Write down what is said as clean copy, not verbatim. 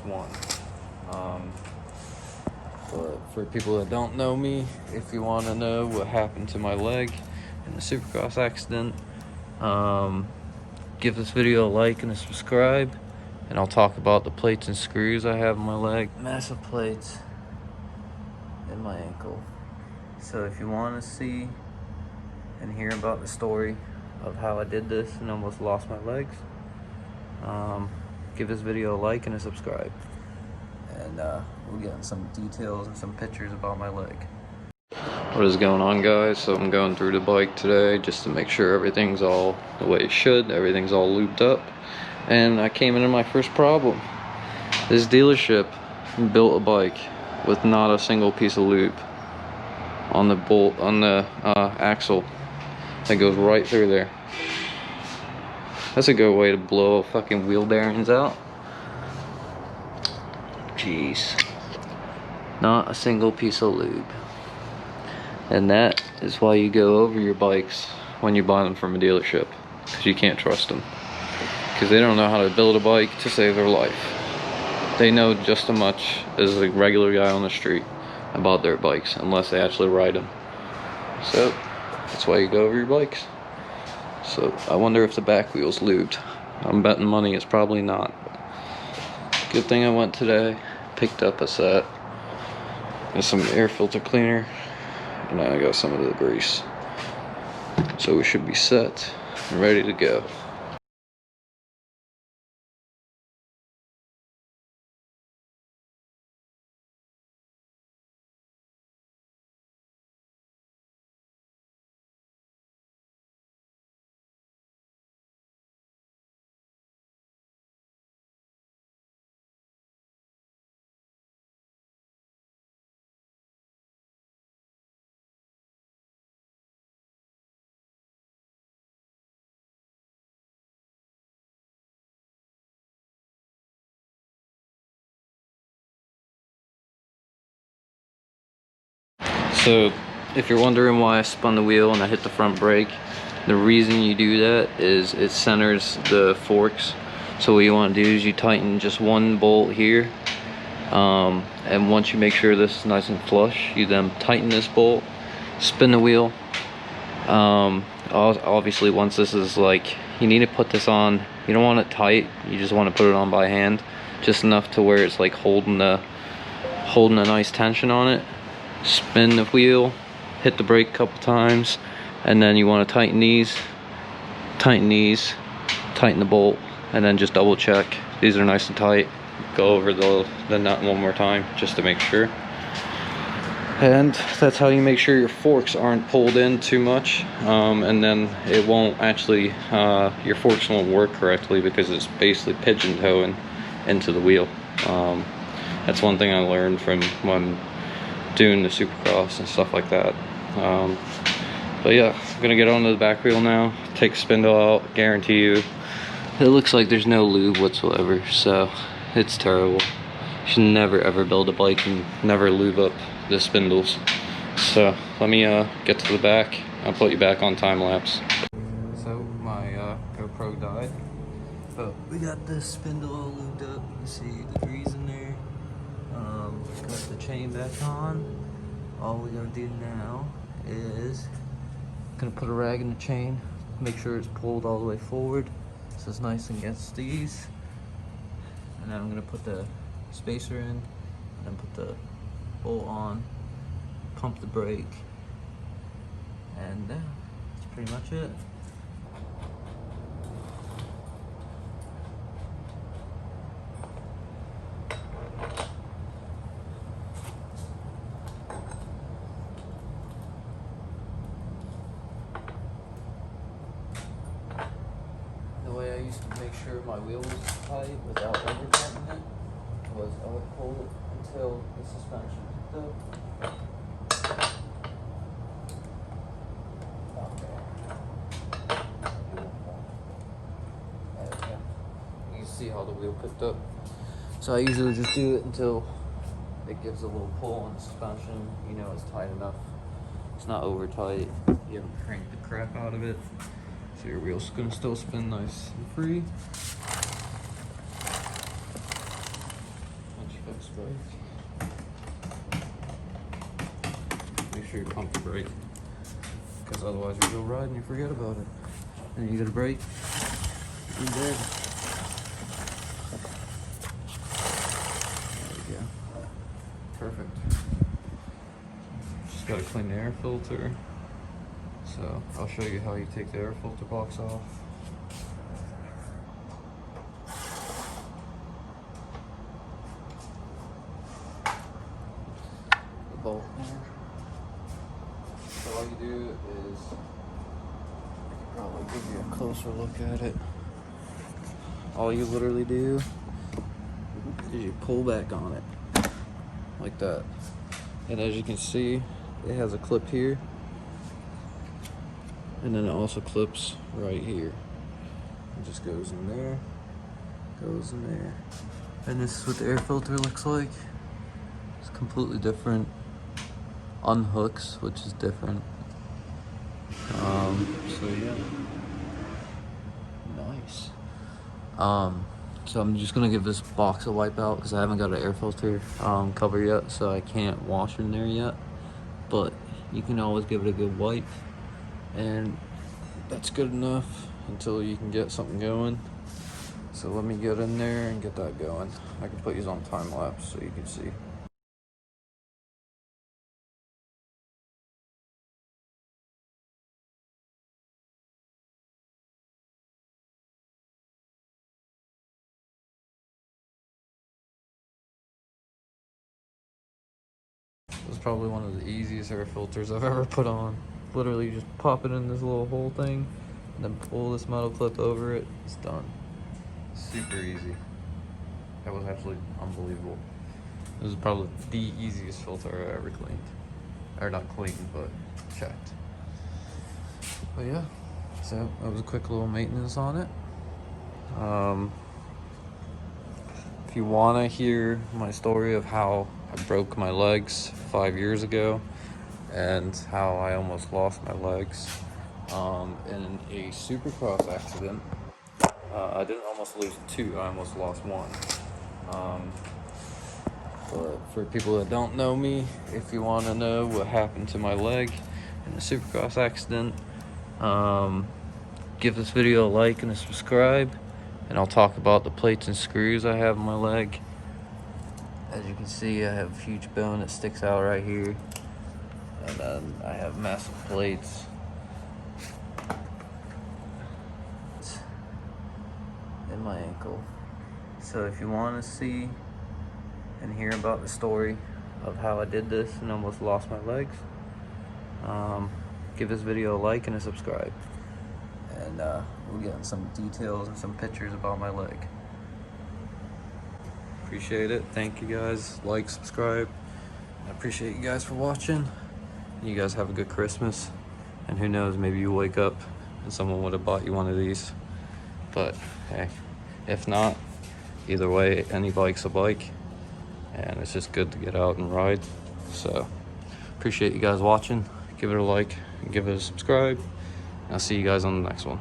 one. But for people that don't know me, if you want to know what happened to my leg in the Supercross accident, give this video a like and a subscribe, and I'll talk about the plates and screws I have in my leg. Massive plates in my ankle. So if you want to see and hear about the story of how I did this and almost lost my legs, give this video a like and a subscribe, and we'll get in some details and some pictures about my leg. What is going on, guys? So I'm going through the bike today just to make sure everything's all the way it should, everything's all looped up, and I came into my first problem. This dealership built a bike with not a single piece of loop on the bolt, on the axle that goes right through there. That's a good way to blow fucking wheel bearings out. Jeez. Not a single piece of lube. And that is why you go over your bikes when you buy them from a dealership, because you can't trust them. Because they don't know how to build a bike to save their life. They know just as much as a regular guy on the street about their bikes, unless they actually ride them. So that's why you go over your bikes. So I wonder if the back wheel's lubed. I'm betting money it's probably not. Good thing I went today, picked up a set and some air filter cleaner, and I got some of the grease. So we should be set and ready to go. So if you're wondering why I spun the wheel and I hit the front brake, the reason you do that is it centers the forks. So what you want to do is you tighten just one bolt here, and once you make sure this is nice and flush, you then tighten this bolt, spin the wheel. Obviously once this is like, you need to put this on, you don't want it tight, you just want to put it on by hand, just enough to where it's like holding a nice tension on it. Spin the wheel, hit the brake a couple times, and then you want to tighten these, tighten the bolt, and then just double check these are nice and tight. Go over the nut one more time just to make sure. And that's how you make sure your forks aren't pulled in too much, and then it won't actually, your forks won't work correctly because it's basically pigeon toeing into the wheel. That's one thing I learned from when doing the Supercross and stuff like that. But yeah, I'm gonna get onto the back wheel now, take the spindle out. Guarantee you it looks like there's no lube whatsoever, so it's terrible. You should never ever build a bike and never lube up the spindles. So let me get to the back. I'll put you back on time lapse. So my GoPro died, but we got this spindle all lubed up. You can see the grease in there. Got the chain back on. All we're gonna do now is gonna put a rag in the chain, make sure it's pulled all the way forward so it's nice against these, and then I'm gonna put the spacer in, and then put the bolt on, pump the brake, and that's pretty much it. I used to make sure my wheel was tight without over tightening it was I would pull it until the suspension picked up. There we go. You can see how the wheel picked up. So I usually just do it until it gives a little pull on the suspension. You know it's tight enough. It's not over tight. You haven't cranked the crap out of it. So your wheel's gonna still spin nice and free. Fast brake. Make sure you pump the brake, because otherwise you go ride and you forget about it. And you gotta brake. You're dead. There we go. Perfect. Just gotta clean the air filter. So I'll show you how you take the air filter box off. The bolt here. So all you do is, I could probably give you a closer look at it. All you literally do is you pull back on it like that. And as you can see, it has a clip here. And then it also clips right here. It just goes in there, goes in there. And this is what the air filter looks like. It's completely different. Unhooks, which is different. So yeah. Nice. So I'm just gonna give this box a wipe out because I haven't got an air filter cover yet, so I can't wash in there yet. But you can always give it a good wipe. And that's good enough until you can get something going. So let me get in there and get that going. I can put these on time lapse so you can see. This is probably one of the easiest air filters I've ever put on. Literally you just pop it in this little hole thing and then pull this metal clip over it. It's done. Super easy. That was absolutely unbelievable. This is probably the easiest filter I've ever cleaned. Or not cleaned, but checked. But yeah, so that was a quick little maintenance on it. If you want to hear my story of how I broke my legs 5 years ago and how I almost lost my legs in a supercross accident, I didn't almost lose two, I almost lost one. But for people that don't know me, if you want to know what happened to my leg in a supercross accident, give this video a like and a subscribe, and I'll talk about the plates and screws I have in my leg. As you can see, I have a huge bone that sticks out right here, and then I have massive plates in my ankle. So if you want to see and hear about the story of how I did this and almost lost my legs, give this video a like and a subscribe, and we'll get in some details and some pictures about my leg. Appreciate it. Thank you guys. Like, subscribe. I appreciate you guys for watching. You guys have a good Christmas, and who knows, maybe you wake up and someone would have bought you one of these. But hey, if not, either way, any bike's a bike, and it's just good to get out and ride. So appreciate you guys watching. Give it a like and give it a subscribe, and I'll see you guys on the next one.